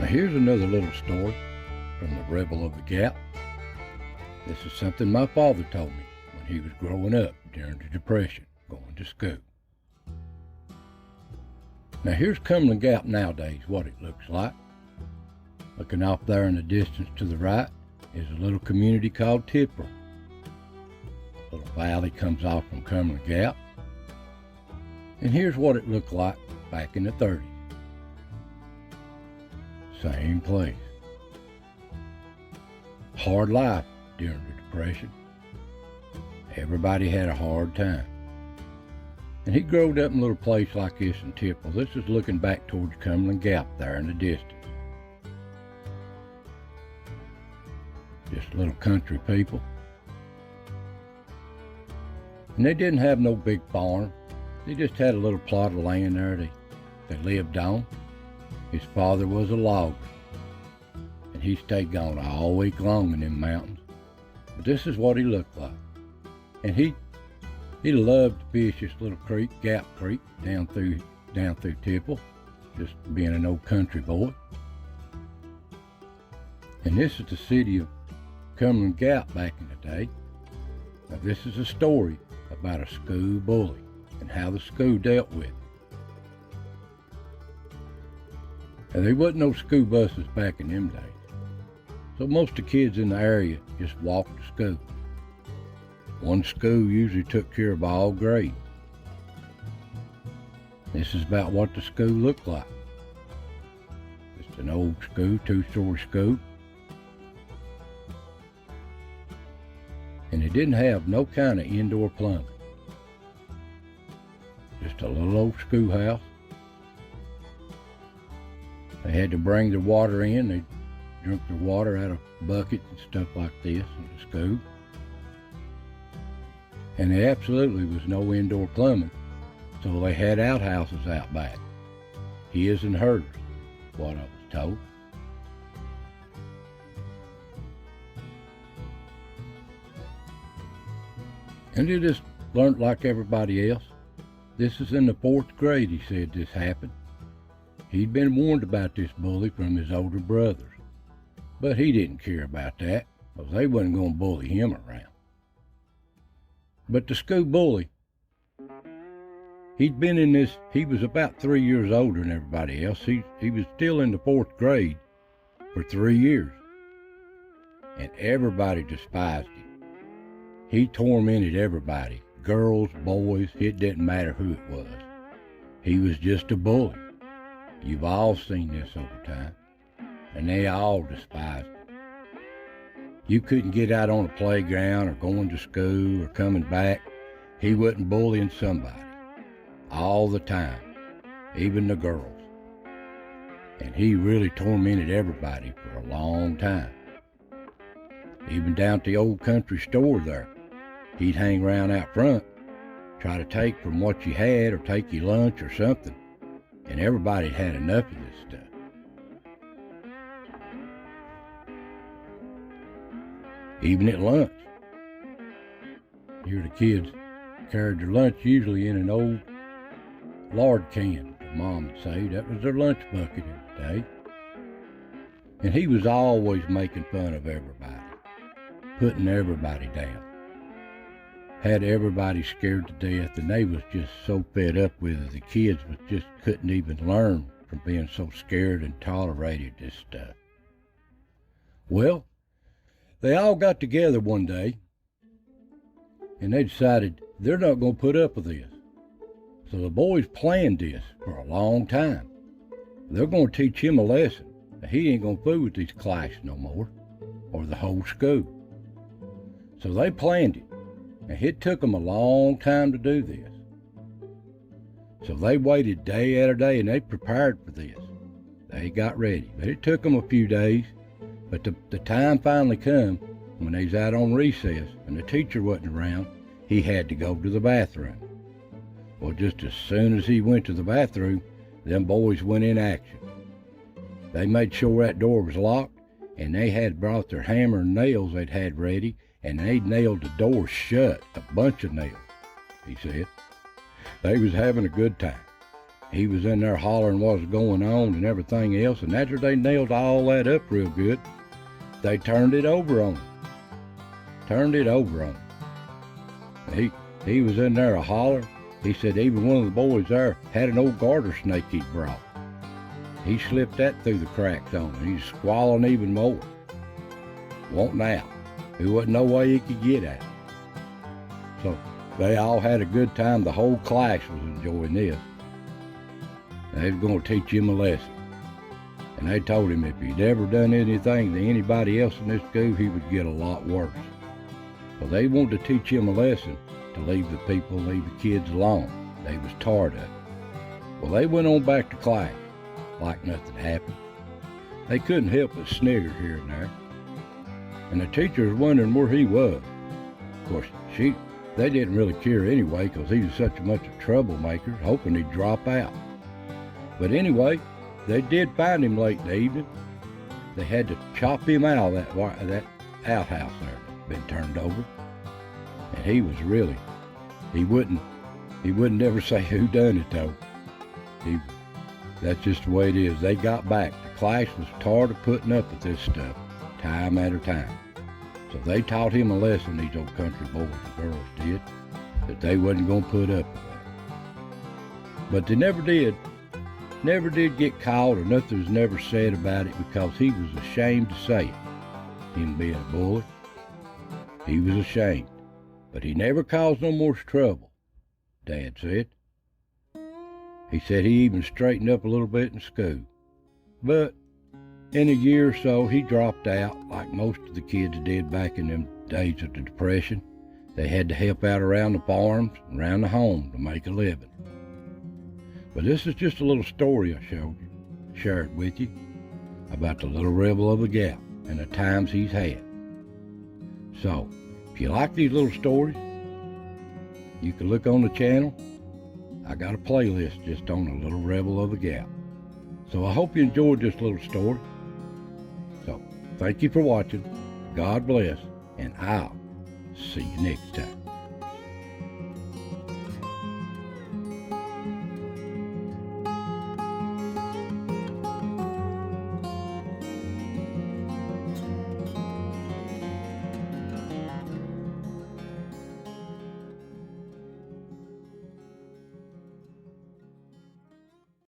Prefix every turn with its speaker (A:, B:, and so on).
A: here's another little story from the Rebel of the Gap. This is something my father told me when he was growing up during the Depression, going to school. Now here's Cumberland Gap nowadays, what it looks like. Looking off there in the distance to the right is a little community called Terrorizing. A little valley comes off from Cumberland Gap. And here's what it looked like back in the 30s. Same place. Hard life during the Depression. Everybody had a hard time. And he growed up in a little place like this in Tipple. This is looking back towards Cumberland Gap there in the distance. Just little country people. And they didn't have no big farm. They just had a little plot of land there they lived on. His father was a logger. And he stayed gone all week long in them mountains. But this is what he looked like. And he loved to fish this little creek, Gap Creek, down through Tipple, just being an old country boy. And this is the city of Cumberland Gap back in the day. Now this is a story about a school bully and how the school dealt with it. And there wasn't no school buses back in them days. So most of the kids in the area just walked to school. One school usually took care of all grades. This is about what the school looked like. It's an old school, two-story school. And it didn't have no kind of indoor plumbing. Just a little old schoolhouse. They had to bring their water in. They drink their water out of buckets and stuff like this in the school. And there absolutely was no indoor plumbing, so they had outhouses out back. His and hers, what I was told. And they just learned like everybody else. This is in the 4th grade, he said this happened. He'd been warned about this bully from his older brothers. But he didn't care about that, because they wasn't going to bully him around. But the school bully, he'd been in this, he was about 3 years older than everybody else. He was still in the 4th grade for 3 years. And everybody despised him. He tormented everybody, girls, boys, it didn't matter who it was. He was just a bully. You've all seen this over time. And they all despised him. You couldn't get out on a playground or going to school or coming back. He wasn't bullying somebody. All the time. Even the girls. And he really tormented everybody for a long time. Even down at the old country store there. He'd hang around out front, try to take from what you had or take you lunch or something. And everybody had enough of this stuff. Even at lunch. Here the kids carried their lunch usually in an old lard can, Mom would say. That was their lunch bucket in the day. And he was always making fun of everybody, putting everybody down. Had everybody scared to death, and they was just so fed up with it. The kids just couldn't even learn from being so scared and tolerated this stuff. Well, they all got together one day, and they decided they're not going to put up with this. So the boys planned this for a long time. They're going to teach him a lesson. He ain't going to fool with these class no more, or the whole school. So they planned it, and it took them a long time to do this. So they waited day after day, and they prepared for this. They got ready, but it took them a few days. But the time finally come when they was out on recess and the teacher wasn't around. He had to go to the bathroom. Well, just as soon as he went to the bathroom, them boys went in action. They made sure that door was locked, and they had brought their hammer and nails they'd had ready, and they nailed the door shut, a bunch of nails, he said. They was having a good time. He was in there hollering what was going on and everything else, and after they nailed all that up real good, they turned it over on him. He was in there a holler. He said even one of the boys there had an old garter snake he'd brought. He slipped that through the cracks on him. He's squalling even more, wanting out. There wasn't no way he could get out. So they all had a good time. The whole class was enjoying this. They was going to teach him a lesson. And they told him if he'd ever done anything to anybody else in this school, he would get a lot worse. So they wanted to teach him a lesson to leave the kids alone. They was tired of it. Well, they went on back to class like nothing happened. They couldn't help but snigger here and there. And the teacher was wondering where he was. Of course, they didn't really care anyway because he was such much a troublemaker, hoping he'd drop out. But anyway, they did find him late in the evening. They had to chop him out of that outhouse there that'd been turned over. And he was really, he wouldn't ever say who done it though. That's just the way it is. They got back. The class was tired of putting up with this stuff, time after time. So they taught him a lesson, these old country boys and girls did, that they wasn't going to put up with that. But they never did get caught, or nothing was never said about it because he was ashamed to say it. Him being a bully, he was ashamed. But he never caused no more trouble, Dad said. He said he even straightened up a little bit in school. But in a year or so, he dropped out like most of the kids did back in them days of the Depression. They had to help out around the farms and around the home to make a living. But this is just a little story I shared with you about the little rebel of the Gap and the times he's had. So, if you like these little stories, you can look on the channel. I got a playlist just on the little rebel of the Gap. So I hope you enjoyed this little story. So, thank you for watching. God bless, and I'll see you next time.